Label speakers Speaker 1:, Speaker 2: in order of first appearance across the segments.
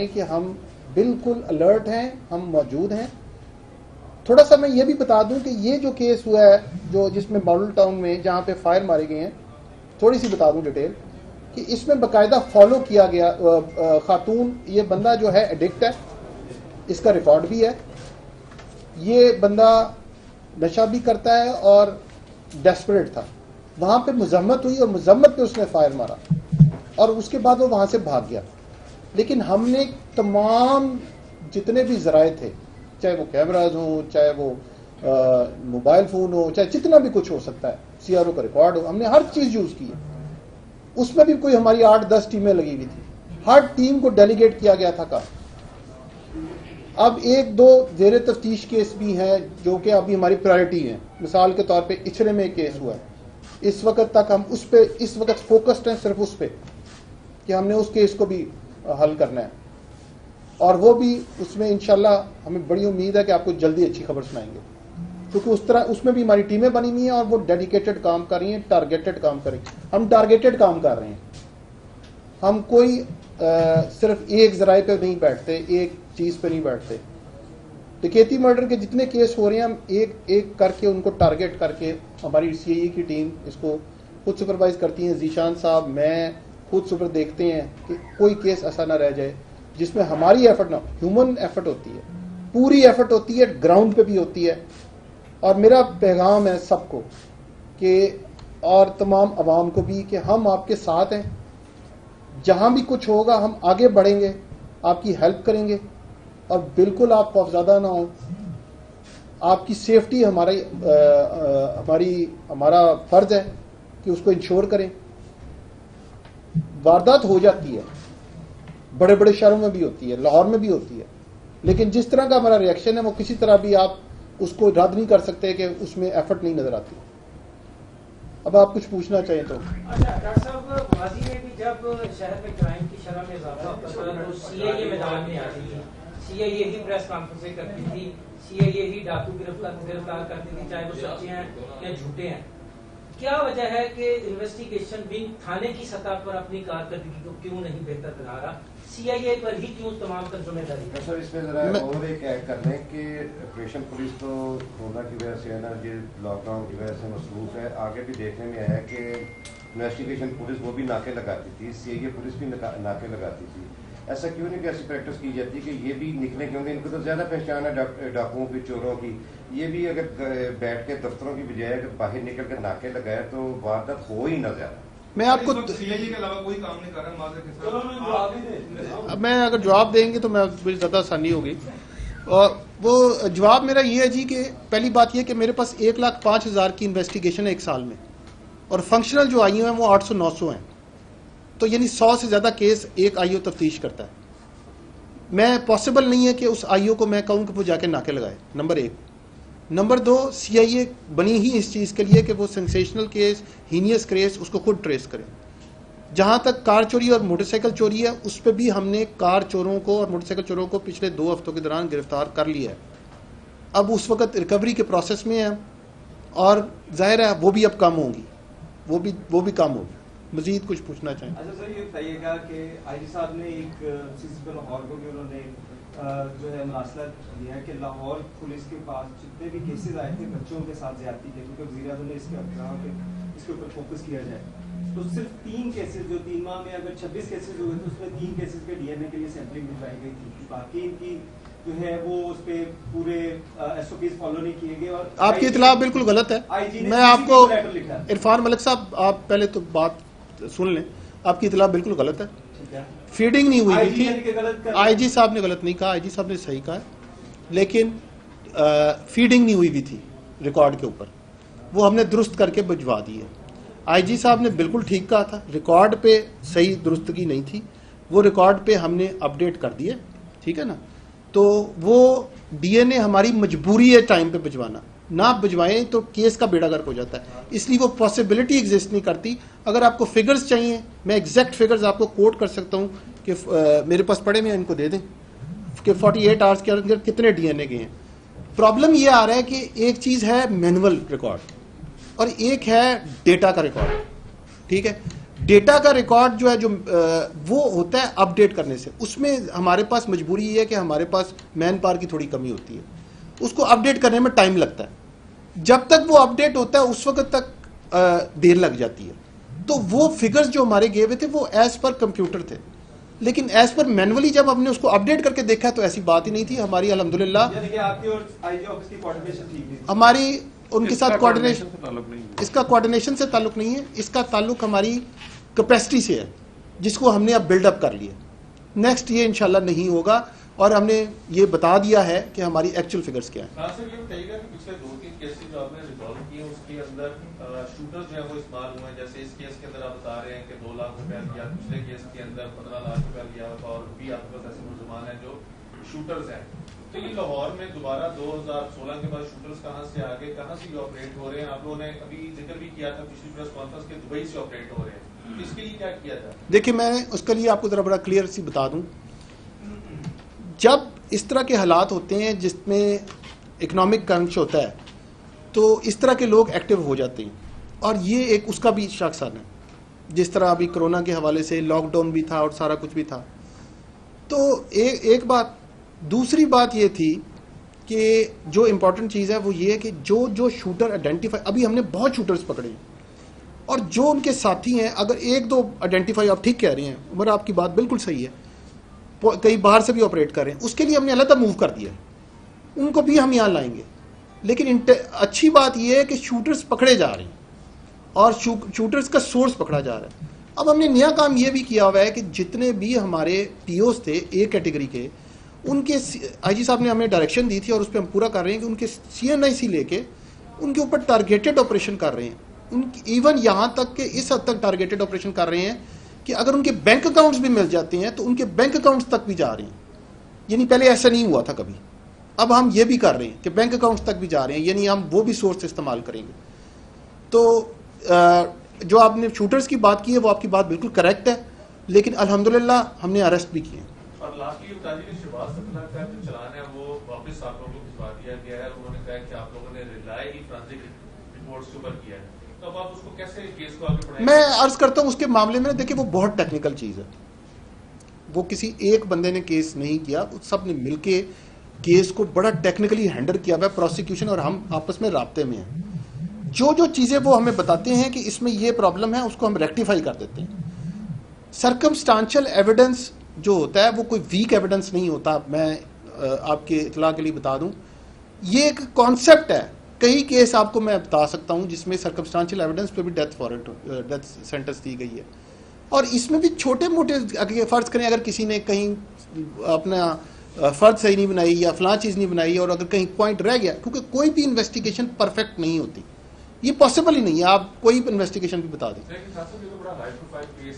Speaker 1: बताएं कि हम बिल्कुल अलर्ट हैं, हम मौजूद हैं। थोड़ा सा मैं ये भी बता दूं कि ये जो केस हुआ है जो जिसमें मॉडल टाउन में जहाँ पे फायर मारे गए हैं, थोड़ी सी बता दूं डिटेल कि इसमें बाकायदा फॉलो किया गया। खातून, ये बंदा जो है एडिक्ट है, इसका रिकॉर्ड भी है। ये बंदा नशा भी करता है और डेस्परेट था। वहां पे मजम्मत हुई और मजम्मत पे उसने फायर मारा और उसके बाद वो वहां से भाग गया। लेकिन हमने तमाम जितने भी जराए थे, चाहे वो कैमराज हो, चाहे वो मोबाइल फोन हो, चाहे जितना भी कुछ हो सकता है, सीआरओ का रिकॉर्ड हो, हमने हर चीज यूज की है। उसमें भी कोई हमारी 8-10 टीमें लगी हुई थी। हर टीम को डेलीगेट किया गया था काम। अब 1-2 ज़ेरे तफ्तीश केस भी हैं जो कि अभी हमारी प्रायोरिटी है। मिसाल के तौर पे इचरे में एक केस हुआ है, इस वक्त तक हम उस पे इस वक्त फोकस्ड हैं सिर्फ उस पे कि हमने उस केस को भी हल करना है, और वो भी उसमें इंशाल्लाह हमें बड़ी उम्मीद है कि आपको जल्दी अच्छी खबर सुनाएंगे, क्योंकि उस तरह उसमें भी हमारी टीमें बनी हुई हैं और वो डेडिकेटेड काम कर रही हैं, टारगेटेड काम कर रही हैं। हम टारगेटेड काम कर रहे हैं, हम कोई सिर्फ एक जराए पे नहीं बैठते, एक चीज पे नहीं बैठते। डकैती मर्डर के जितने केस हो रहे हैं हम एक एक करके उनको टारगेट करके, हमारी सीआईए की टीम इसको खुद सुपरवाइज करती है। जीशान साहब, मैं खुद सुपर देखते हैं कि कोई केस ऐसा ना रह जाए जिसमें हमारी एफर्ट ना, ह्यूमन एफर्ट होती है, पूरी एफर्ट होती है, ग्राउंड पे भी होती है। और मेरा पैगाम है सबको कि, और तमाम अवाम को भी, कि हम आपके साथ हैं। जहां भी कुछ होगा हम आगे बढ़ेंगे, आपकी हेल्प करेंगे, और बिल्कुल आप खौफज़दा ना हो। आपकी सेफ्टी हमारा फर्ज है कि उसको इंश्योर करें। वारदात हो जाती है, बड़े बड़े शहरों में भी होती है, लाहौर में भी होती है, लेकिन जिस तरह का हमारा रिएक्शन है वो किसी तरह भी आप उसको रद्द नहीं कर सकते कि उसमें एफर्ट नहीं नजर आती। अब आप कुछ पूछना चाहें तो।
Speaker 2: अच्छा डॉक्टर साहब, माजी में भी जब शहर में क्राइम की शरह में इजाफा होता था तो सीआईए मैदान में आती थी, सीआईए ही प्रेस कॉन्फ्रेंसें करती थी, सीआईए ही डाकू गिरफ्तार करती थी, चाहे वो सच्चे हैं या झूठे हैं। क्या वजह है कि इन्वेस्टिगेशन विंग थाने की सतह पर अपनी कारकर्दगी को क्यों नहीं बेहतर बना रहा, सीआईए पर ही क्यों तमाम तर जिम्मेदारी है?
Speaker 3: सर, इसमें जरा और एक ऐड कर लें कि ऑपरेशन पुलिस तो कोरोना की वजह से है ना, ये लॉकडाउन की वजह से मसरूफ है। आगे भी देखने में आया कि इन्वेस्टिगेशन पुलिस वो भी नाके लगाती थी, सीआईए पुलिस भी नाके लगाती थी। ऐसा क्यों नहीं कि ऐसी प्रैक्टिस की जाती कि ये भी निकले, क्योंकि इनको तो ज्यादा पहचान है डाकुओं की, चोरों की। ये भी अगर बैठ के दफ्तरों की बजाय अगर बाहर निकल कर नाके लगाए तो वारदात हो ही ना ज्यादा।
Speaker 1: मैं आपको
Speaker 4: सीआईए के अलावा कोई काम नहीं कर रहा माजर के साथ।
Speaker 1: मैं अगर जवाब देंगे तो मैं मुझे ज़्यादा आसानी होगी। और वो जवाब मेरा ये है जी कि पहली बात ये कि मेरे पास 1,05,000 की इन्वेस्टिगेशन है एक साल में, और फंक्शनल जो आईओ हैं वो 800-900 हैं। तो यानी 100 से ज़्यादा केस एक आईओ तफ्तीश करता है। मैं पॉसिबल नहीं है कि उस आईओ को मैं कहूँ कि वो जाके नाके लगाए, नंबर 1। नंबर 2, सीआईए बनी ही इस चीज़ के लिए कि वो सेंसेशनल केस, हीनियस केस उसको खुद ट्रेस करें। जहाँ तक कार चोरी और मोटरसाइकिल चोरी है, उस पर भी हमने कार चोरों को और मोटरसाइकिल चोरों को पिछले 2 हफ्तों के दौरान गिरफ्तार कर लिया है। अब उस वक्त रिकवरी के प्रोसेस में है, और जाहिर है वो भी अब कम होंगी, वो भी कम होगी। मजीद कुछ पूछना चाहें?
Speaker 5: अच्छा सर, ये बताइएगा कि आईजी साहब ने एक सीसीपी लाहौर को भी उन्होंने जो है मरासला दिया है कि लाहौर पुलिस के पास जितने भी केसेस आए थे बच्चों के साथ ज्यादती के, क्योंकि वज़ीर-ए-आज़म ने इसके ऊपर फोकस किया जाए, तो सिर्फ 3 केसेस, जो 3 माह में अगर 26 केसेस हुए तो उसमें 3 केसेस के डीएनए के लिए सैंपलिंग भिजवाई गई थी। बाकी इनकी जो है वो उस पे पूरे एसओपीज फॉलो नहीं किए गए। और
Speaker 1: आपकी इतला बिल्कुल गलत है। मैं आपको, इरफान मलिक साहब, आप पहले तो बात सुन लें, आपकी इतला बिल्कुल गलत है। फीडिंग नहीं हुई थी, आईजी साहब ने गलत नहीं कहा, आईजी साहब ने सही कहा, लेकिन फीडिंग नहीं हुई भी थी रिकॉर्ड के ऊपर, वो हमने दुरुस्त करके भिजवा दी है। आईजी साहब ने बिल्कुल ठीक कहा था, रिकॉर्ड पे सही दुरुस्तगी नहीं थी, वो रिकॉर्ड पे हमने अपडेट कर दिए, ठीक है ना। तो वो डीएनए हमारी मजबूरी है टाइम पे भिजवाना, ना भिजवाएं तो केस का बेड़ा गर्क हो जाता है, इसलिए वो पॉसिबिलिटी एग्जिस्ट नहीं करती। अगर आपको फिगर्स चाहिए, मैं एग्जैक्ट फिगर्स आपको कोट कर सकता हूँ कि मेरे पास पड़े में, इनको दे दें कि 48 आवर्स के अंदर कितने डीएनए गए हैं। प्रॉब्लम ये आ रहा है कि एक चीज़ है मैनुअल रिकॉर्ड और एक है डेटा का रिकॉर्ड, ठीक है। डेटा का रिकॉर्ड जो है जो वो होता है अपडेट करने से। उसमें हमारे पास मजबूरी ये है कि हमारे पास मैन पावर की थोड़ी कमी होती है, उसको अपडेट करने में टाइम लगता है। जब तक वो अपडेट होता है उस वक्त तक देर लग जाती है। तो वो फिगर्स जो हमारे गए हुए थे वो एज पर कंप्यूटर थे, लेकिन एज पर मैनुअली जब हमने उसको अपडेट करके देखा तो ऐसी बात ही नहीं थी। हमारी अल्हम्दुलिल्लाह
Speaker 5: आपकी और आईजी ऑफिस की कोऑर्डिनेशन ठीक है,
Speaker 1: हमारी उनके साथ कोऑर्डिनेशन, इसका कोऑर्डिनेशन से ताल्लुक नहीं है, इसका ताल्लुक हमारी कैपेसिटी से है जिसको हमने अब बिल्डअप कर लिया। नेक्स्ट ये इंशाल्लाह नहीं होगा और हमने ये बता दिया है कि हमारी एक्चुअल फिगर्स क्या है।
Speaker 6: सर ये बताइएगा कि पिछले 2-3 केसेस जो आपने रिजॉल्व किए उसके अंदर शूटर्स जो है वो इस्तेमाल हुए हैं। जैसे इस केस के अंदर आप बता रहे हैं कि 2 लाख रुपया लिया, पिछले केस के अंदर 15 लाख रुपया लिया और भी आपके पास ऐसे मुलजमान हैं जो शूटर्स हैं। तो ये लाहौर में दोबारा 2016 के बाद शूटर्स कहाँ से आ गए, कहाँ से ये ऑपरेट हो रहे हैं? आप लोगों ने अभी जिक्र भी किया था पिछली प्रेस कॉन्फ्रेंस के दुबई से ऑपरेट हो रहे हैं, तो इसके लिए क्या किया जाए?
Speaker 1: देखिए मैं उसके लिए आपको जरा बड़ा क्लियर सी बता दूं, जब इस तरह के हालात होते हैं जिसमें इकोनॉमिक क्रंच होता है तो इस तरह के लोग एक्टिव हो जाते हैं और ये एक उसका भी शाखसान है। जिस तरह अभी कोरोना के हवाले से लॉकडाउन भी था और सारा कुछ भी था। तो एक बात, दूसरी बात ये थी कि जो इम्पोर्टेंट चीज़ है वो ये है कि जो जो शूटर आइडेंटिफाई, अभी हमने बहुत शूटर्स पकड़े हैं और जो उनके साथी हैं, अगर 1-2 आइडेंटिफाई, आप ठीक कह रही हैं उमर, आपकी बात बिल्कुल सही है, कई बाहर से भी ऑपरेट कर रहे हैं, उसके लिए हमने अलग मूव कर दिया है, उनको भी हम यहाँ लाएंगे। लेकिन अच्छी बात यह है कि शूटर्स पकड़े जा रहे हैं और शूटर्स का सोर्स पकड़ा जा रहा है। अब हमने नया काम यह भी किया हुआ है कि जितने भी हमारे पीओस थे ए कैटेगरी के, उनके आईजी साहब ने हमें डायरेक्शन दी थी और उस पर हम पूरा कर रहे हैं कि उनके CNIC लेके उनके ऊपर टारगेटेड ऑपरेशन कर रहे हैं। उनकी इवन यहाँ तक कि इस हद तक टारगेटेड ऑपरेशन कर रहे हैं कि अगर उनके बैंक अकाउंट्स भी मिल जाते हैं तो उनके बैंक अकाउंट्स तक भी जा रहे हैं। यानी पहले ऐसा नहीं हुआ था कभी, अब हम ये भी कर रहे हैं कि बैंक अकाउंट्स तक भी जा रहे हैं, यानी हम वो भी सोर्स इस्तेमाल करेंगे। तो जो आपने शूटर्स की बात की है वो आपकी बात बिल्कुल करेक्ट है, लेकिन अल्हम्दुलिल्लाह हमने अरेस्ट भी किए।
Speaker 6: और लास्टली बताइए, शहबाज सतना का जो चलान है वो वापस आप लोगों को भिजवा दिया गया है। उन्होंने कहा कि आप लोगों ने रिलाई फोरेंसिक रिपोर्ट्स के ऊपर किया है, तो अब आप उसको कैसे केस को आगे बढ़ाएंगे?
Speaker 1: मैं अर्ज करता हूँ उसके मामले में, देखिए वो बहुत टेक्निकल चीज़ है, वो किसी एक बंदे ने केस नहीं किया, सब ने मिलके केस को बड़ा टेक्निकली हैंडल किया हुआ है। प्रोसिक्यूशन और हम आपस में राब्ते में हैं। जो जो चीज़ें वो हमें बताते हैं कि इसमें ये प्रॉब्लम है, उसको हम रेक्टिफाई कर देते हैं। सर्कमस्टांशियल एविडेंस जो होता है वो कोई वीक एविडेंस नहीं होता। मैं आपके इतला के लिए बता दूं, ये एक कॉन्सेप्ट है। कई केस आपको मैं बता सकता हूं जिसमें सर्कमस्टांशियल एविडेंस पे भी डेथ सेंटेंस दी गई है, और इसमें भी छोटे मोटे, फ़र्ज़ करें अगर किसी ने कहीं अपना फ़र्ज सही नहीं बनाई या फलां चीज़ नहीं बनाई और अगर कहीं पॉइंट रह गया, क्योंकि कोई भी इन्वेस्टिगेशन परफेक्ट नहीं होती, ये पॉसिबल ही नहीं है। आप कोई इन्वेस्टिगेशन भी बता दें,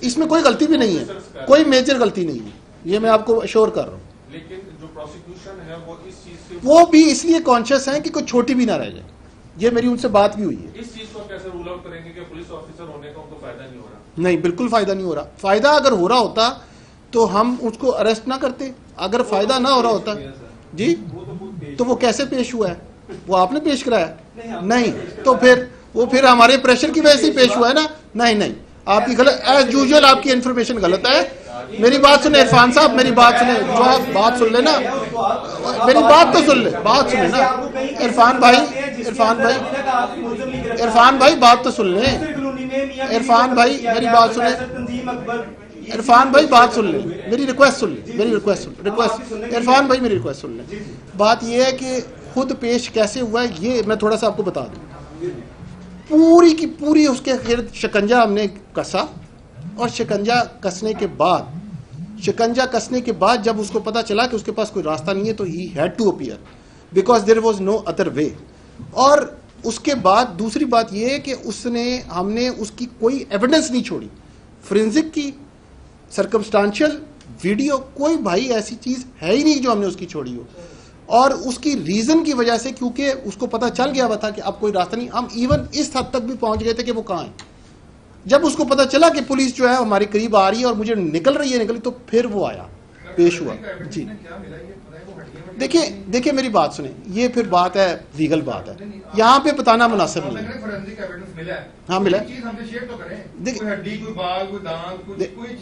Speaker 1: इसमें कोई गलती भी नहीं है, कोई मेजर गलती नहीं है, ये मैं आपको अश्योर कर रहा हूँ।
Speaker 6: लेकिन जो प्रोसिक्यूशन है वो इस चीज से
Speaker 1: वो भी इसलिए कॉन्शियस हैं कि कोई छोटी भी ना रह जाए। ये मेरी उनसे बात भी हुई है।
Speaker 6: इस चीज को कैसे रूल आउट करेंगे कि पुलिस ऑफिसर होने का उनको फायदा नहीं हो रहा?
Speaker 1: नहीं, बिल्कुल फायदा नहीं हो रहा। फायदा अगर हो रहा होता तो हम उसको अरेस्ट ना करते। अगर फायदा ना हो रहा होता जी, तो वो कैसे पेश हुआ है? वो आपने पेश कराया? नहीं, तो फिर हमारे प्रेशर की वजह से पेश हुआ है ना? नहीं, आपकी गलत, एज यूजुअल आपकी इन्फॉर्मेशन गलत है। मेरी बात सुने इरफान साहब, मेरी बात सुने, जो आप बात सुन लेना, मेरी बात तो सुन ले, बात सुने ना इरफान भाई बात तो सुन ले। इरफान भाई मेरी बात सुने, इरफान भाई बात सुन ले, मेरी रिक्वेस्ट सुन ले, इरफान भाई मेरी रिक्वेस्ट सुन ले। बात यह है कि खुद पेश कैसे हुआ है ये मैं थोड़ा सा आपको बता दूं। पूरी की पूरी उसके गिर्द शिकंजा हमने कसा, और शिकंजा कसने के बाद जब उसको पता चला कि उसके पास कोई रास्ता नहीं है तो ही had to appear because there was no other way. और उसके बाद दूसरी बात यह है कि हमने उसकी कोई एविडेंस नहीं छोड़ी, फोरेंसिक की, सर्कमस्टांशियल, वीडियो, कोई भाई ऐसी चीज है ही नहीं जो हमने उसकी छोड़ी हो। और उसकी रीजन की वजह से, क्योंकि उसको पता चल गया हुआ था कि अब कोई रास्ता नहीं, हम इवन इस हद तक भी पहुंच गए थे कि वो कहाँ है। जब उसको पता चला कि पुलिस जो है हमारे करीब आ रही है और मुझे निकल रही है, तो फिर वो आया। पेश हुआ। जी देखिए मेरी बात सुने, ये फिर बात है लीगल बात है, यहाँ पे बताना मुनासिब नहीं है। हाँ मिला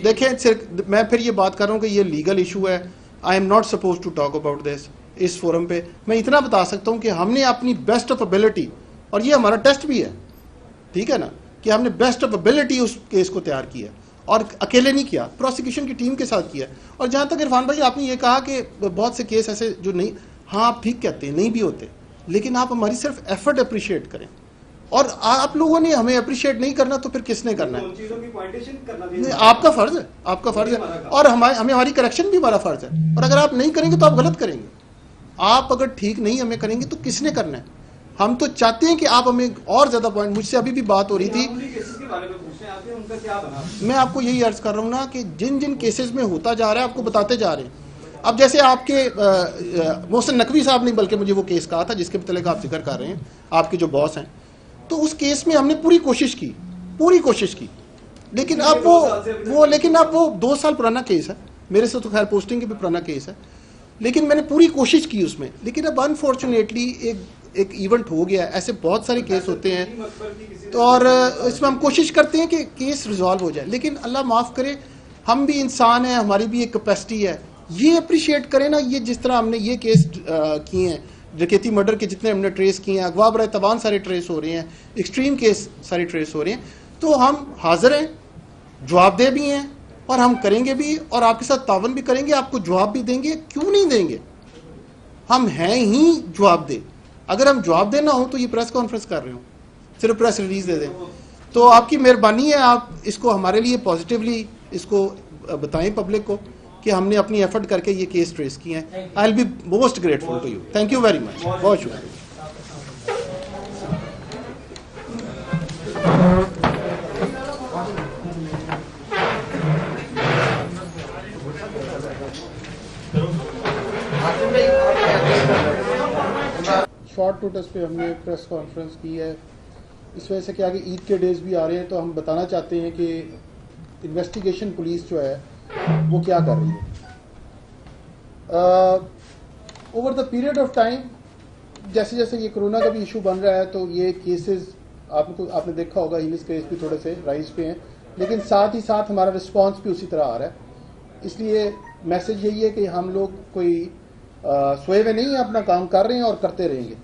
Speaker 1: देखिए सिर्फ मैं फिर ये बात कर रहा हूँ कि ये लीगल इशू है। I am not suppose to talk about this इस फोरम पे। मैं इतना बता सकता हूँ कि हमने अपनी बेस्ट ऑफ एबिलिटी, और ये हमारा टेस्ट भी है, ठीक है ना, कि हमने बेस्ट ऑफ एबिलिटी उस केस को तैयार किया और अकेले नहीं किया, प्रोसिक्यूशन की टीम के साथ किया। और जहाँ तक इरफान भाई आपने ये कहा कि बहुत से केस ऐसे जो नहीं, हाँ आप ठीक कहते हैं, नहीं भी होते, लेकिन आप हमारी सिर्फ एफर्ट अप्रिशिएट करें। और आप लोगों ने हमें अप्रिशिएट नहीं करना तो फिर किसने करना है? नहीं, आपका फर्ज है, आपका फर्ज है, और हमारी करेक्शन भी हमारा फर्ज है। और अगर आप नहीं करेंगे तो आप गलत करेंगे। आप अगर ठीक नहीं हमें करेंगे तो किसने करना है? हम तो चाहते हैं कि आप हमें और ज्यादा पॉइंट, मुझसे अभी भी बात हो रही थी, मैं आपको यही अर्ज कर रहा हूँ ना कि जिन जिन केसेस में होता जा रहा है आपको बताते जा रहे हैं। अब जैसे आपके मोहसिन नकवी साहब ने बल्कि मुझे वो केस कहा था जिसके मतलब आप जिक्र कर रहे हैं, आपके जो बॉस हैं, तो उस केस में हमने पूरी कोशिश की, लेकिन अब वो 2 साल पुराना केस है, मेरे से तो खैर पोस्टिंग के भी पुराना केस है, लेकिन मैंने पूरी कोशिश की उसमें। लेकिन अब अनफॉर्चुनेटली एक इवेंट हो गया। ऐसे बहुत सारे केस होते हैं, तो और इसमें हम कोशिश करते हैं कि केस रिजॉल्व हो जाए, लेकिन अल्लाह माफ़ करे, हम भी इंसान हैं, हमारी भी एक कैपेसिटी है। ये अप्रिशिएट करें ना, ये जिस तरह हमने ये केस किए हैं, डकैती मर्डर के जितने हमने ट्रेस किए हैं, अगवा बराए तवान सारे ट्रेस हो रहे हैं, एक्सट्रीम केस सारे ट्रेस हो रहे हैं, तो हम हाजिर हैं, जवाबदेह भी हैं, और हम करेंगे भी, और आपके साथ तावन भी करेंगे, आपको जवाब भी देंगे। क्यों नहीं देंगे? हम हैं ही जवाबदेह। अगर हम जवाब देना हो तो ये प्रेस कॉन्फ्रेंस कर रहे हो, सिर्फ प्रेस रिलीज दे दें, तो आपकी मेहरबानी है, आप इसको हमारे लिए पॉजिटिवली इसको बताएं पब्लिक को कि हमने अपनी एफर्ट करके ये केस ट्रेस किए हैं। I will be most grateful to you. Thank you very much, बहुत शुक्रिया। शॉर्ट नोटिस पे हमने प्रेस कॉन्फ्रेंस की है, इस वजह से कि आगे ईद के डेज भी आ रहे हैं, तो हम बताना चाहते हैं कि इन्वेस्टिगेशन पुलिस जो है वो क्या कर रही है। Over the period of time, जैसे जैसे ये कोरोना का भी इशू बन रहा है, तो ये केसेस आपने देखा होगा, हीलिस केस भी थोड़े से राइज पे हैं, लेकिन साथ ही साथ हमारा रिस्पांस भी उसी तरह आ रहा है। इसलिए मैसेज यही है कि हम लोग कोई सोए हुए नहीं है, अपना काम कर रहे हैं और करते रहेंगे।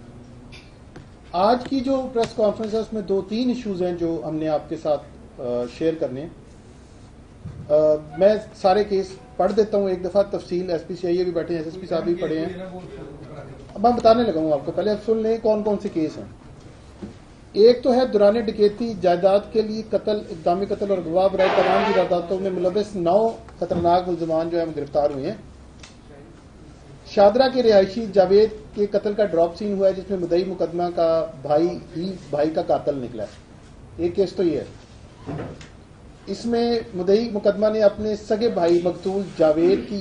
Speaker 1: आज की जो प्रेस कॉन्फ्रेंस है उसमें 2-3 इश्यूज हैं जो हमने आपके साथ शेयर करने हैं। मैं सारे केस पढ़ देता हूँ एक दफ़ा तफसील। SPCIA भी बैठे हैं, SSP साहब भी पढ़े हैं। अब मैं बताने लगा हूँ आपको, पहले आप सुन लें कौन कौन से केस हैं। एक तो है दौरान डकैती जायदाद के लिए कत्ल, इक़दामी कत्ल और गवाह बराए तमाम की वारदातों में मुलविस 9 खतरनाक मुलजमान जो है गिरफ्तार हुए हैं। शादरा के रिहायशी जावेद के कत्ल का ड्रॉप सीन हुआ है, जिसमें मुद्दई मुकदमा का भाई का कातिल निकला है। एक केस तो ये है। इसमें मुद्दई मुकदमा ने अपने सगे भाई मकतूल जावेद की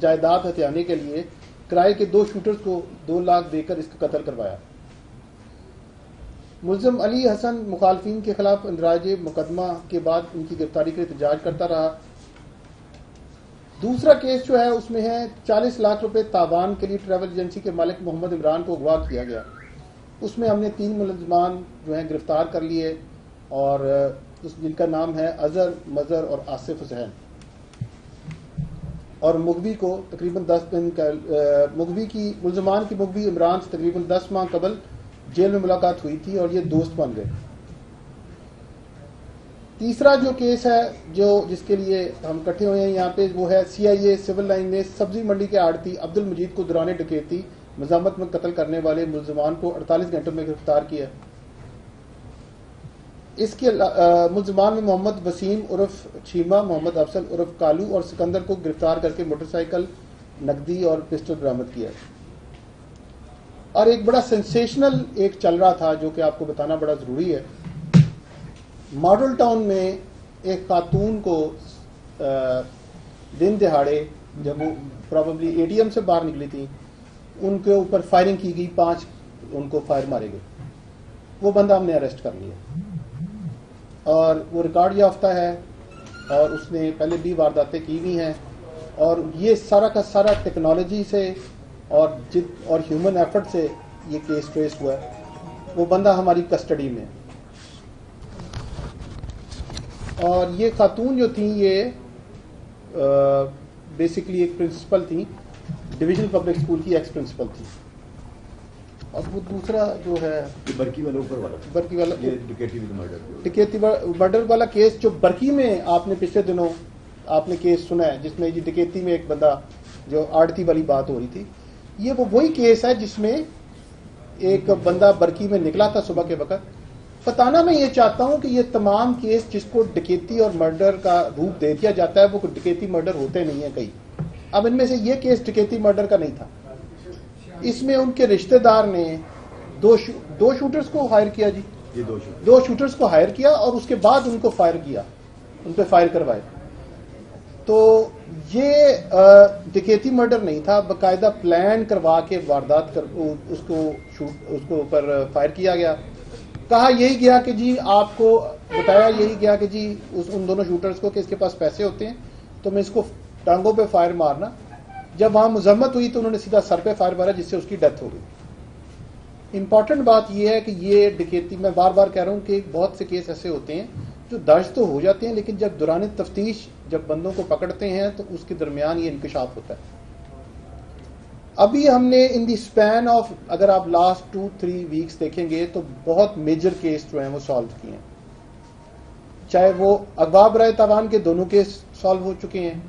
Speaker 1: जायदाद हथियाने के लिए किराए के 2 शूटर्स को 2 लाख देकर इसका कत्ल करवाया। मुल्ज़िम अली हसन मुखालफिन के खिलाफ इंदराज मुकदमा के बाद उनकी गिरफ्तारी के लिए एहतजाज करता रहा। दूसरा केस जो है उसमें है 40 लाख रुपए तावान के लिए ट्रैवल एजेंसी के मालिक मोहम्मद इमरान को अगवा किया गया। उसमें हमने 3 मुलजमान जो हैं गिरफ्तार कर लिए, और जिनका नाम है अजहर, मजहर और आसिफ हुसैन। और मुगवी को तकरीबन 10 दिन का मुगवी इमरान से तकरीबन 10 माह कबल जेल में मुलाकात हुई थी और ये दोस्त बन गए। तीसरा जो केस है जिसके लिए हम इकट्ठे हुए हैं यहाँ पे, वो है CIA सिविल लाइन ने सब्जी मंडी के आड़ती अब्दुल मजीद को दौरान डकैती मज़ामत में कत्ल करने वाले मुलजमान को 48 घंटों में गिरफ्तार किया। इसके मुलजमान में मोहम्मद वसीम उर्फ छीमा, मोहम्मद अफसल उर्फ कालू और सिकंदर को गिरफ्तार करके मोटरसाइकिल, नकदी और पिस्टल बरामद किया। और एक बड़ा सेंसेशनल एक चल रहा था जो कि आपको बताना बड़ा जरूरी है। मॉडल टाउन में एक खातून को दिन दिहाड़े, जब वो प्रॉबेबली ATM से बाहर निकली थी, उनके ऊपर फायरिंग की गई, 5 उनको फायर मारे गए। वो बंदा हमने अरेस्ट कर लिया और वो रिकॉर्ड याफ्ता है, और उसने पहले भी वारदातें की हुई हैं और ये सारा का सारा टेक्नोलॉजी से और ह्यूमन एफर्ट से ये केस ट्रेस हुआ है। वो बंदा हमारी कस्टडी में है। और ये खातून जो थी ये बेसिकली एक प्रिंसिपल थी, डिविजनल पब्लिक स्कूल की एक्स प्रिंसिपल थी। और वो दूसरा जो है
Speaker 7: बरकी वाला ऊपर वाला
Speaker 1: बरकी वाला
Speaker 7: ये डकैती
Speaker 1: मर्डर वाला केस जो बरकी में आपने पिछले दिनों आपने केस सुना है, जिसमें ये डकैती में एक बंदा जो आड़ती वाली बात हो रही थी, ये वो वही केस है जिसमें एक बंदा बरकी में निकला था सुबह के वक्त। बताना मैं ये चाहता हूं कि ये तमाम केस जिसको डकैती और मर्डर का रूप दे दिया जाता है वो डकैती मर्डर होते नहीं है कई। अब इनमें से ये केस डकैती मर्डर का नहीं था। इसमें उनके रिश्तेदार ने दो शूटर्स को हायर किया जी,
Speaker 7: ये
Speaker 1: दो शूटर्स को हायर किया और उसके बाद उनको फायर किया, उन पे फायर करवाए। तो ये डकैती मर्डर नहीं था, बाकायदा प्लान करवा के वारदात कर उसको ऊपर फायर किया गया। कहा यही गया कि जी आपको बताया यही गया कि जी उन दोनों शूटर्स को कि इसके पास पैसे होते हैं तो मैं इसको टांगों पे फायर मारना। जब वहां मुजम्मत हुई तो उन्होंने सीधा सर पे फायर मारा जिससे उसकी डेथ हो गई। इंपॉर्टेंट बात यह है कि ये डकैती, मैं बार बार कह रहा हूं कि बहुत से केस ऐसे होते हैं जो दर्ज तो हो जाते हैं लेकिन जब दौरान तफ्तीश जब बंदों को पकड़ते हैं तो उसके दरमियान ये इंकशाफ होता है। अभी हमने इन दी स्पैन ऑफ अगर आप लास्ट 2-3 वीक्स देखेंगे तो बहुत मेजर केस जो हैं वो सॉल्व किए हैं। चाहे वो अगवा बराए तावान के दोनों केस सॉल्व हो चुके हैं,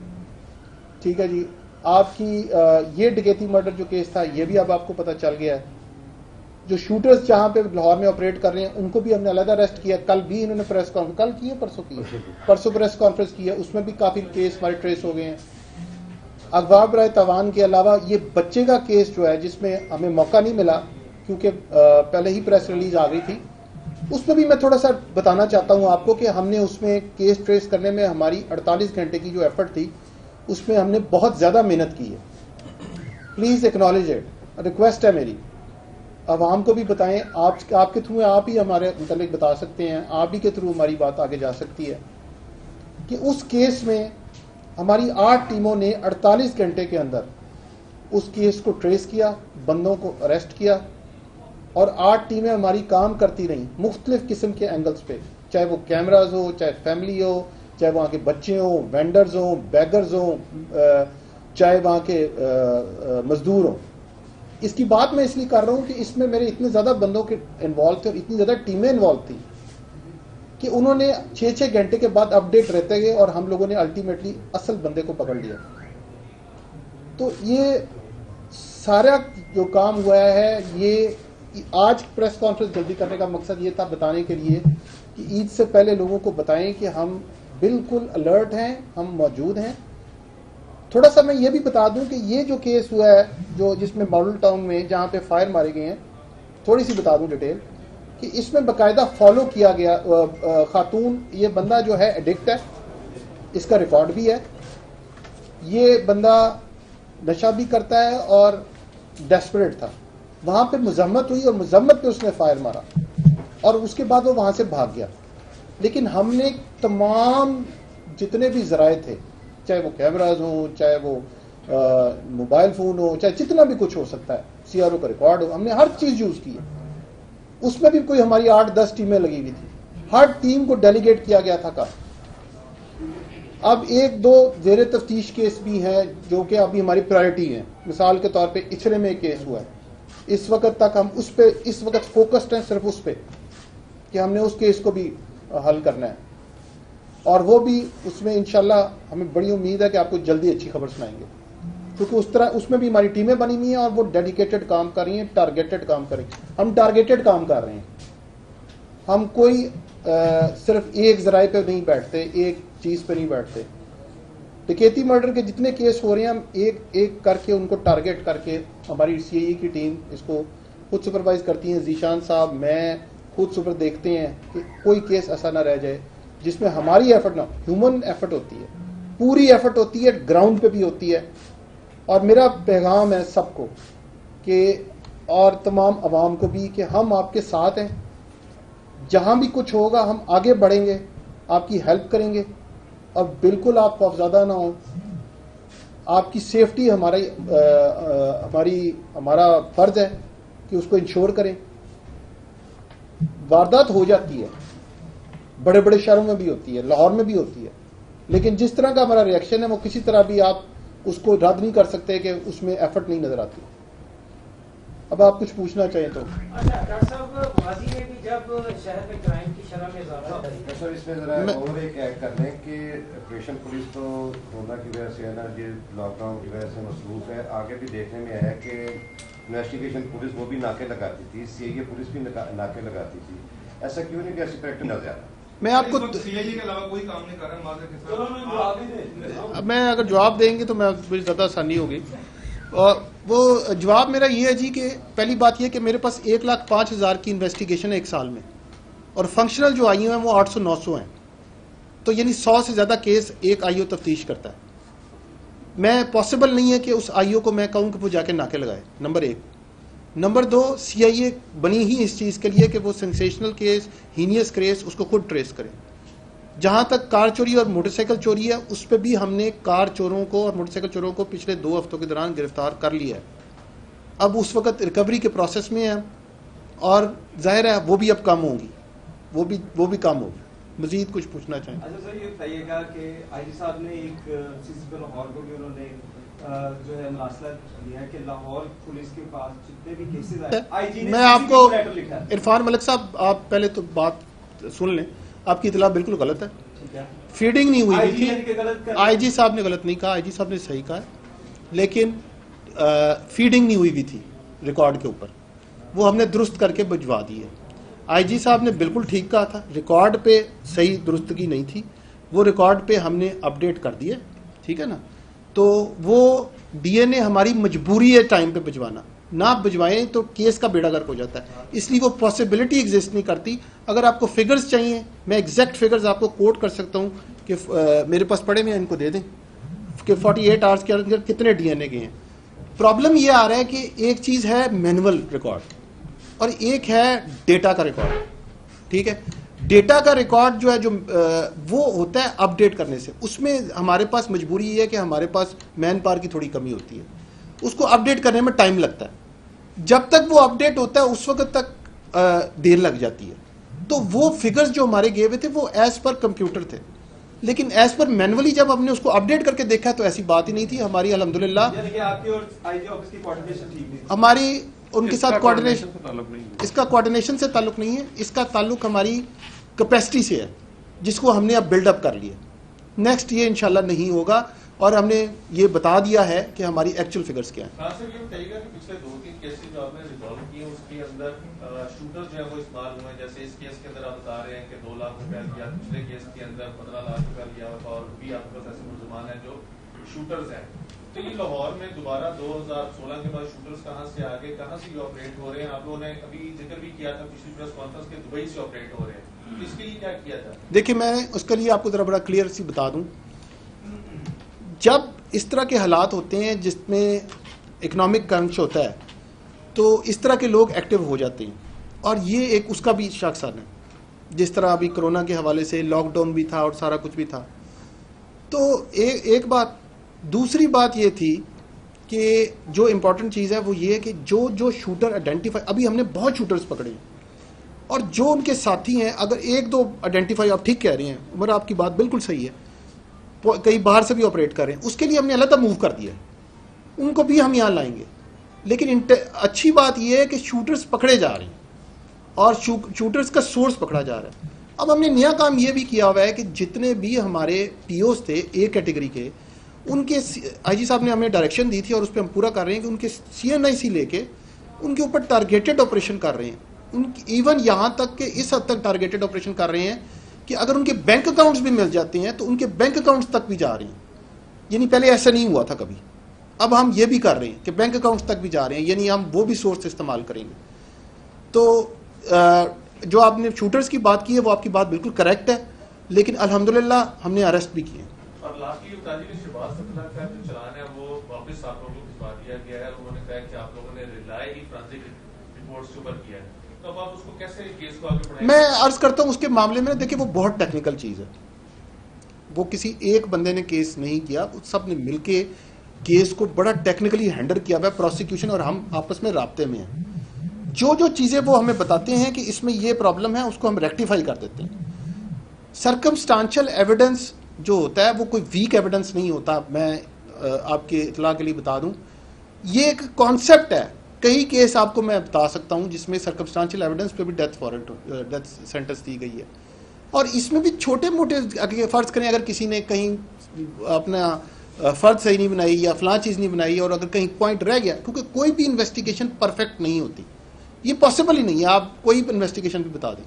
Speaker 1: ठीक है जी। आपकी ये डकैती मर्डर जो केस था ये भी अब आपको पता चल गया है। जो शूटर्स जहां पे लाहौर में ऑपरेट कर रहे हैं उनको भी हमने अलग अरेस्ट किया। कल भी इन्होंने प्रेस कॉन्फ्रेंस कल की है परसों प्रेस कॉन्फ्रेंस की है, उसमें भी काफी केस हमारे ट्रेस हो गए हैं। अगवा बराए तावान के अलावा ये बच्चे का केस जो है जिसमें हमें मौका नहीं मिला क्योंकि पहले ही प्रेस रिलीज आ गई थी, उसमें भी मैं थोड़ा सा बताना चाहता हूं आपको कि हमने उसमें केस ट्रेस करने में हमारी 48 घंटे की जो एफर्ट थी उसमें हमने बहुत ज्यादा मेहनत की है। प्लीज एक्नॉलेज इट, रिक्वेस्ट है मेरी। आवाम को भी बताएं, आपके थ्रू आप ही हमारे मुतालिक बता सकते हैं, आप ही के थ्रू हमारी बात आगे जा सकती है कि उस केस में हमारी 8 टीमों ने 48 घंटे के अंदर उस केस को ट्रेस किया, बंदों को अरेस्ट किया और 8 टीमें हमारी काम करती रहीं मुख्तलिफ किस्म के एंगल्स पे, चाहे वो कैमराज हो, चाहे फैमिली हो, चाहे वहाँ के बच्चे हों, वेंडर्स हों, बैगर्स हों, चाहे वहाँ के मजदूर हों। इसकी बात मैं इसलिए कर रहा हूँ कि इसमें मेरे इतने ज़्यादा बंदों के इन्वॉल्व थे और इतनी ज़्यादा टीमें इन्वॉल्व थी कि उन्होंने 6-6 घंटे के बाद अपडेट रहते गए और हम लोगों ने अल्टीमेटली असल बंदे को पकड़ लिया। तो ये सारा जो काम हुआ है, ये आज प्रेस कॉन्फ्रेंस जल्दी करने का मकसद ये था बताने के लिए कि ईद से पहले लोगों को बताएं कि हम बिल्कुल अलर्ट हैं, हम मौजूद हैं। थोड़ा सा मैं ये भी बता दूं कि ये जो केस हुआ है जो जिसमें मॉडल टाउन में जहाँ पे फायर मारे गए हैं, थोड़ी सी बता दूं डिटेल कि इसमें बाकायदा फॉलो किया गया। खातून, ये बंदा जो है एडिक्ट है, इसका रिकॉर्ड भी है। ये बंदा नशा भी करता है और डेस्परेट था। वहां पे मुजम्मत हुई और मुजम्मत पे उसने फायर मारा और उसके बाद वो वहां से भाग गया। लेकिन हमने तमाम जितने भी जराए थे, चाहे वो कैमराज हो, चाहे वो मोबाइल फोन हो, चाहे जितना भी कुछ हो सकता है, सीआरओ का रिकॉर्ड हो, हमने हर चीज यूज की है। उसमें भी कोई हमारी 8-10 टीमें लगी हुई थी, हर टीम को डेलीगेट किया गया था। अब 1-2 जेर तफ्तीश केस भी हैं जो कि अभी हमारी प्रायोरिटी है। मिसाल के तौर पे इचरे में एक केस हुआ है, इस वक्त तक हम उस पे इस वक्त फोकस्ड हैं सिर्फ उस पे कि हमने उस केस को भी हल करना है और वो भी उसमें इंशाल्लाह हमें बड़ी उम्मीद है कि आपको जल्दी अच्छी खबर सुनाएंगे क्योंकि उस तरह उसमें भी हमारी टीमें बनी हुई हैं और वो डेडिकेटेड काम कर रही हैं, टारगेटेड काम कर रही हैं। हम टारगेटेड काम कर रहे हैं, हम कोई सिर्फ एक जराए पे नहीं बैठते, एक चीज पे नहीं बैठते। डकैती मर्डर के जितने केस हो रहे हैं हम एक एक करके उनको टारगेट करके, हमारी सीआईए की टीम इसको खुद सुपरवाइज करती है, जीशान साहब, मैं खुद सुपर देखते हैं कि कोई केस ऐसा ना रह जाए जिसमें हमारी एफर्ट ना, ह्यूमन एफर्ट होती है, पूरी एफर्ट होती है, ग्राउंड पे भी होती है। और मेरा पैगाम है सबको कि और तमाम आवाम को भी कि हम आपके साथ हैं, जहां भी कुछ होगा हम आगे बढ़ेंगे, आपकी हेल्प करेंगे और बिल्कुल आप खौफज़दा ना हो। आपकी सेफ्टी हमारा फर्ज है कि उसको इंश्योर करें। वारदात हो जाती है, बड़े बड़े शहरों में भी होती है, लाहौर में भी होती है, लेकिन जिस तरह का हमारा रिएक्शन है वो किसी तरह भी आप उसको रद्द नहीं कर सकते कि उसमें एफर्ट नहीं नजर आती। अब आप कुछ पूछना चाहें तो।
Speaker 2: अच्छा डॉक्टर साहब, माजी में भी जब शहर में क्राइम की शरह में इजाफा हुआ था,
Speaker 3: सर इसमें जरा और एक ऐड कर लें कि ऑपरेशन पुलिस तो कोरोना की वजह से है ना, ये लॉकडाउन की वजह से मसरूफ है। आगे भी देखने में आया कि इन्वेस्टिगेशन पुलिस वो भी नाके लगाती थी, सीआईए पुलिस भी नाके लगाती थी। ऐसा क्यों नहीं कि ऐसी प्रैक्टिस न ज्यादा?
Speaker 1: मैं आपको
Speaker 4: सीआईए के अलावा कोई काम नहीं कर रहा माजर के साथ।
Speaker 1: अब मैं अगर जवाब देंगे तो मैं मुझे ज़्यादा आसानी होगी। और वो जवाब मेरा ये है जी कि पहली बात ये कि मेरे पास 1,05,000 की इन्वेस्टिगेशन है एक साल में, और फंक्शनल जो आईओ हैं वो 800-900 हैं। तो यानी 100 से ज़्यादा केस एक आईओ तफ्तीश करता है। मैं पॉसिबल नहीं है कि उस आईओ को मैं कहूँ कि वो जाके नाके लगाए, नंबर 1। नंबर 2, सीआईए बनी ही इस चीज़ के लिए कि वो सेंसेशनल केस, हीनियस केस उसको खुद ट्रेस करे। जहाँ तक कार चोरी और मोटरसाइकिल चोरी है, उस पर भी हमने कार चोरों को और मोटरसाइकिल चोरों को पिछले 2 हफ्तों के दौरान गिरफ्तार कर लिया है। अब उस वक्त रिकवरी के प्रोसेस में है और जाहिर है वो भी अब कम होंगी, वो भी कम होगी। मजीद कुछ पूछना चाहें?
Speaker 5: अच्छा सर, ये बताइएगा कि आईजी साहब ने एक सीसीपी लाहौर को भी उन्होंने जो है मसला दिया कि लाहौर पुलिस के पास जितने भी केसेस आए, आईजी ने
Speaker 1: मैं आपको
Speaker 5: लिखा है।
Speaker 1: इरफान मलिक साहब, आप पहले तो बात सुन लें, आपकी इतला बिल्कुल गलत है।
Speaker 5: ठीक है,
Speaker 1: फीडिंग नहीं हुई
Speaker 5: आईजी
Speaker 1: थी।
Speaker 5: ने कि गलत कर
Speaker 1: आईजी साहब ने गलत नहीं कहा, आईजी साहब ने सही कहा, लेकिन फीडिंग नहीं हुई भी थी रिकॉर्ड के ऊपर, वो हमने दुरुस्त करके भिजवा दी है। आईजी साहब ने बिल्कुल ठीक कहा था, रिकॉर्ड पे सही दुरुस्तगी नहीं थी, वो रिकॉर्ड पे हमने अपडेट कर दिए, ठीक है ना। तो वो डीएनए हमारी मजबूरी है टाइम पे भिजवाना, ना भिजवाएं तो केस का बेड़ा गर्क हो जाता है, इसलिए वो पॉसिबिलिटी एग्जिस्ट नहीं करती। अगर आपको फिगर्स चाहिए, मैं एग्जैक्ट फिगर्स आपको कोट कर सकता हूँ कि मेरे पास पड़े में इनको दे दें कि 48 आवर्स के अंदर कितने डीएनए गए हैं। प्रॉब्लम ये आ रहा है कि एक चीज़ है मैनुअल रिकॉर्ड और एक है डेटा का रिकॉर्ड, ठीक है। डेटा का रिकॉर्ड जो है जो वो होता है अपडेट करने से, उसमें हमारे पास मजबूरी ये है कि हमारे पास मैन पावर की थोड़ी कमी होती है, उसको अपडेट करने में टाइम लगता है। जब तक वो अपडेट होता है उस वक्त तक देर लग जाती है। तो वो फिगर्स जो हमारे गए हुए थे वो एज पर कंप्यूटर थे, लेकिन एज पर मैनुअली जब हमने उसको अपडेट करके देखा तो ऐसी बात ही नहीं थी। हमारी अल्हम्दुलिल्लाह
Speaker 5: यानी कि आपकी और आईजी ऑफिस की कोऑर्डिनेशन ठीक नहीं,
Speaker 1: हमारी उनके साथ कोऑर्डिनेशन, इसका कोऑर्डिनेशन से ताल्लुक नहीं है, इसका ताल्लुक हमारी कैपेसिटी से है जिसको हमने अब बिल्डअप कर लिया। नेक्स्ट ये इंशाल्लाह नहीं होगा और हमने ये बता दिया है कि हमारी एक्चुअल फिगर्स क्या हैं।
Speaker 6: हाँ सर, ये बताइएगा कि पिछले 2-3 केसेस जो आपने रिजॉल्व किए उसके अंदर शूटर जो है वो इस्तेमाल हुए हैं। जैसे इस केस के अंदर आप बता रहे हैं कि 2 लाख रुपया लिया, पिछले केस के अंदर 15 लाख रुपया लिया और भी आपके पास ऐसे मुलजमान हैं जो शूटर्स हैं। तो ये लाहौर में दोबारा 2016 के बाद शूटर्स कहाँ से आ गए, कहाँ से ये ऑपरेट हो रहे हैं? आप लोगों ने अभी जिक्र भी किया था पिछली प्रेस कॉन्फ्रेंस के दुबई से ऑपरेट हो रहे हैं, तो इसके लिए क्या किया था?
Speaker 1: देखिए, मैं उसके लिए आपको जरा बड़ा क्लियर सी बता दूं, जब इस तरह के हालात होते हैं जिसमें इकोनॉमिक क्रंच होता है तो इस तरह के लोग एक्टिव हो जाते हैं, और ये एक उसका भी शख्सन है। जिस तरह अभी कोरोना के हवाले से लॉकडाउन भी था और सारा कुछ भी था। तो एक बात, दूसरी बात ये थी कि जो इम्पोर्टेंट चीज़ है वो ये है कि जो शूटर आइडेंटिफाई, अभी हमने बहुत शूटर्स पकड़े हैं और जो उनके साथी हैं, अगर 1-2 आइडेंटिफाई, आप ठीक कह रहे हैं उमर, आपकी बात बिल्कुल सही है, कई बाहर से भी ऑपरेट कर रहे हैं, उसके लिए हमने अलग मूव कर दिया, उनको भी हम यहाँ लाएंगे। लेकिन अच्छी बात यह है कि शूटर्स पकड़े जा रहे हैं और शूटर्स का सोर्स पकड़ा जा रहा है। अब हमने नया काम यह भी किया हुआ है कि जितने भी हमारे पीओस थे ए कैटेगरी के, उनके आईजी साहब ने हमें डायरेक्शन दी थी और उस पर हम पूरा कर रहे हैं कि उनके सीएनआईसी लेके उनके ऊपर टारगेटेड ऑपरेशन कर रहे हैं। उनकी इवन यहाँ तक कि इस हद तक टारगेटेड ऑपरेशन कर रहे हैं कि अगर उनके बैंक अकाउंट्स भी मिल जाते हैं तो उनके बैंक अकाउंट्स तक भी जा रहे हैं। यानी पहले ऐसा नहीं हुआ था कभी, अब हम ये भी कर रहे हैं कि बैंक अकाउंट्स तक भी जा रहे हैं, यानी हम वो भी सोर्स इस्तेमाल करेंगे। तो जो आपने शूटर्स की बात की है वो आपकी बात बिल्कुल करेक्ट है, लेकिन अल्हम्दुलिल्लाह हमने अरेस्ट भी किए।
Speaker 6: और लास्टली बताइए, शहबाज सत्रह का जो चलान है वो वापस आप लोगों को भिजवा दिया गया है। उन्होंने कहा कि आप लोगों ने रिलाय ही फोरेंसिक रिपोर्ट्स के ऊपर किया है, तो अब आप उसको कैसे केस को आगे बढ़ाएंगे?
Speaker 1: मैं अर्ज करता हूँ उसके मामले में, देखिए वो बहुत टेक्निकल चीज़ है, वो किसी एक बंदे ने केस नहीं किया, सब ने मिलके केस को बड़ा टेक्निकली हैंडल किया हुआ है प्रोसिक्यूशन, और हम आपस में राब्ते में हैं। जो जो चीज़ें वो हमें बताते हैं कि इसमें ये प्रॉब्लम है, उसको हम रेक्टिफाई कर देते हैं। सर्कमस्टांशियल एविडेंस जो होता है वो कोई वीक एविडेंस नहीं होता। मैं आपके इतला के लिए बता दूं, ये एक कॉन्सेप्ट है। कई केस आपको मैं बता सकता हूं जिसमें सर्कमस्टांशियल एविडेंस पे भी डेथ सेंटेंस दी गई है, और इसमें भी छोटे मोटे, फ़र्ज़ करें अगर किसी ने कहीं अपना फ़र्ज सही नहीं बनाई या फलां चीज़ नहीं बनाई, और अगर कहीं पॉइंट रह गया, क्योंकि कोई भी इन्वेस्टिगेशन परफेक्ट नहीं होती, ये पॉसिबल ही नहीं है। आप कोई इन्वेस्टिगेशन भी बता दें,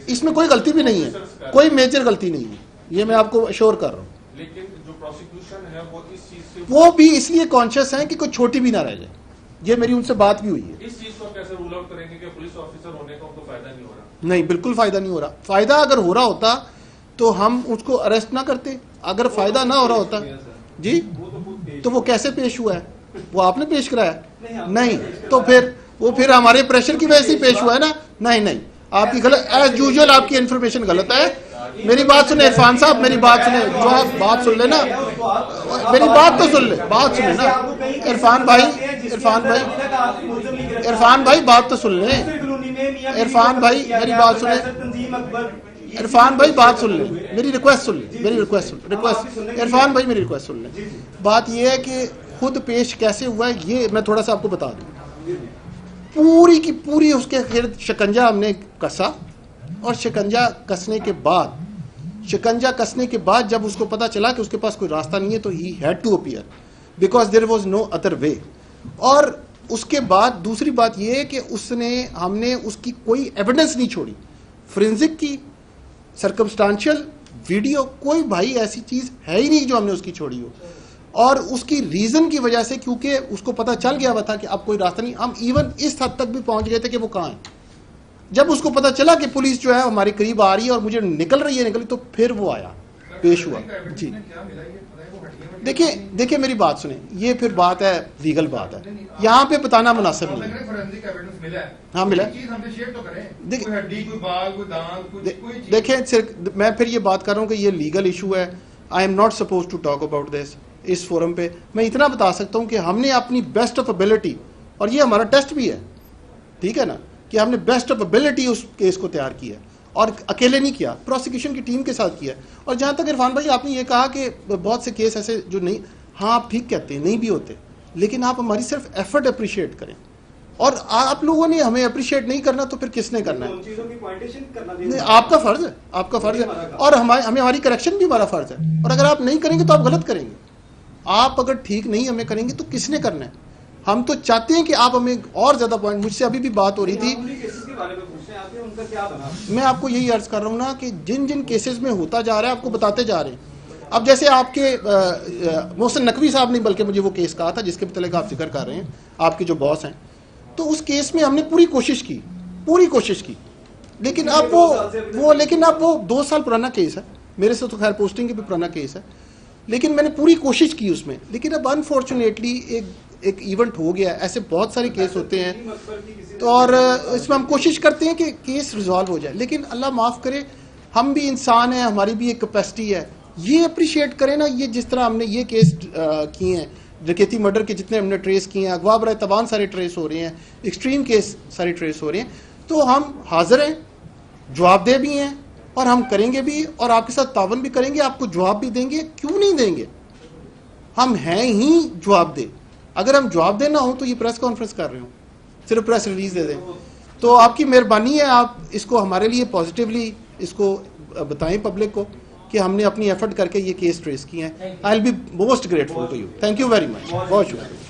Speaker 1: इसमें कोई गलती भी नहीं है, कोई मेजर गलती नहीं है, ये मैं आपको अश्योर कर रहा हूँ।
Speaker 6: लेकिन जो प्रोसिक्यूशन है वो इस चीज से
Speaker 1: वो भी इसलिए कॉन्शियस हैं कि कोई छोटी भी ना रह जाए। ये मेरी उनसे बात भी हुई है।
Speaker 6: इस चीज को कैसे रूल आउट करेंगे कि पुलिस ऑफिसर होने का उनको फायदा नहीं हो रहा?
Speaker 1: नहीं, बिल्कुल फायदा नहीं हो रहा। फायदा अगर हो रहा होता तो हम उसको अरेस्ट ना करते। अगर फायदा ना हो रहा होता जी, तो वो कैसे पेश हुआ है? वो आपने पेश कराया? नहीं, तो फिर हमारे प्रेशर की वजह से पेश हुआ है ना? नहीं, आपकी गलत, एज यूजुअल आपकी इन्फॉर्मेशन गलत है। मेरी बात सुने इरफान साहब, मेरी बात सुने, जो आप बात सुन लेना, मेरी बात तो सुन ले, बात सुने ना इरफान भाई, बात तो सुन ले। इरफान भाई मेरी बात सुने, इरफान भाई बात सुन ले, मेरी रिक्वेस्ट सुन ले, इरफान भाई मेरी रिक्वेस्ट सुन ले। बात यह है कि खुद पेश कैसे हुआ है ये मैं थोड़ा सा आपको बता दूं। पूरी की पूरी उसके गिर्द शिकंजा हमने कसा, और शिकंजा कसने के बाद जब उसको पता चला कि उसके पास कोई रास्ता नहीं है, तो ही had to appear because there was no other way. और उसके बाद दूसरी बात यह है कि हमने उसकी कोई एविडेंस नहीं छोड़ी, फोरेंसिक की, सर्कमस्टांशियल, वीडियो, कोई भाई ऐसी चीज है ही नहीं जो हमने उसकी छोड़ी हो। और उसकी रीजन की वजह से, क्योंकि उसको पता चल गया हुआ था कि अब कोई रास्ता नहीं, हम इवन इस हद तक भी पहुंच गए थे कि वो कहाँ है। जब उसको पता चला कि पुलिस जो है हमारे करीब आ रही है और मुझे निकली, तो फिर वो आया, पेश हुआ। जी देखिए मेरी बात सुने, ये फिर बात है, लीगल बात है, यहाँ पे बताना मुनासिब नहीं है। हाँ मिला, देखिए मैं फिर ये बात कर रहा हूँ कि ये लीगल इशू है। I am not suppose to talk about this इस फोरम पे। मैं इतना बता सकता हूँ कि हमने अपनी बेस्ट ऑफ एबिलिटी, और ये हमारा टेस्ट भी है, ठीक है ना, कि हमने बेस्ट ऑफ एबिलिटी उस केस को तैयार किया, और अकेले नहीं किया, प्रोसिक्यूशन की टीम के साथ किया। और जहाँ तक इरफान भाई आपने ये कहा कि बहुत से केस ऐसे जो नहीं, हाँ आप ठीक कहते हैं, नहीं भी होते, लेकिन आप हमारी सिर्फ एफर्ट अप्रिशिएट करें, और आप लोगों ने हमें अप्रिशिएट नहीं करना तो फिर किसने करना है? आपका फर्ज है, और हमारी करेक्शन भी हमारा फर्ज है। और अगर आप नहीं करेंगे तो आप गलत करेंगे। आप अगर ठीक नहीं हमें करेंगे तो किसने करना है? हम तो चाहते हैं कि आप हमें और ज्यादा पॉइंट, मुझसे अभी भी बात हो रही थी, मैं आपको यही अर्ज कर रहा हूँ ना कि जिन जिन केसेस में होता जा रहा है आपको बताते जा रहे हैं। अब जैसे आपके मोहसिन नकवी साहब ने बल्कि मुझे वो केस कहा था जिसके मतलब आप जिक्र कर रहे हैं, आपके जो बॉस हैं, तो उस केस में हमने पूरी कोशिश की, लेकिन अब वो 2 साल पुराना केस है, मेरे से तो खैर पोस्टिंग के भी पुराना केस है, लेकिन मैंने पूरी कोशिश की उसमें। लेकिन अब अनफॉर्चुनेटली एक इवेंट हो गया। ऐसे बहुत सारे केस होते हैं, तो और इसमें हम कोशिश करते हैं कि केस रिजॉल्व हो जाए, लेकिन अल्लाह माफ़ करे, हम भी इंसान हैं, हमारी भी एक कैपेसिटी है। ये अप्रिशिएट करें ना, ये जिस तरह हमने ये केस किए हैं, डकैती मर्डर के जितने हमने ट्रेस किए हैं, अगवा बराए तबान सारे ट्रेस हो रहे हैं, एक्सट्रीम केस सारे ट्रेस हो रहे हैं, तो हम हाजिर हैं, जवाबदेह भी हैं, और हम करेंगे भी, और आपके साथ तावन भी करेंगे, आपको जवाब भी देंगे। क्यों नहीं देंगे? हम हैं ही जवाबदेह। अगर हम जवाब देना हो तो ये प्रेस कॉन्फ्रेंस कर रहे हो, सिर्फ प्रेस रिलीज दे दें, तो आपकी मेहरबानी है, आप इसको हमारे लिए पॉजिटिवली इसको बताएं पब्लिक को कि हमने अपनी एफर्ट करके ये केस ट्रेस किए हैं। I will be most grateful to you. Thank you very much, बहुत शुक्रिया।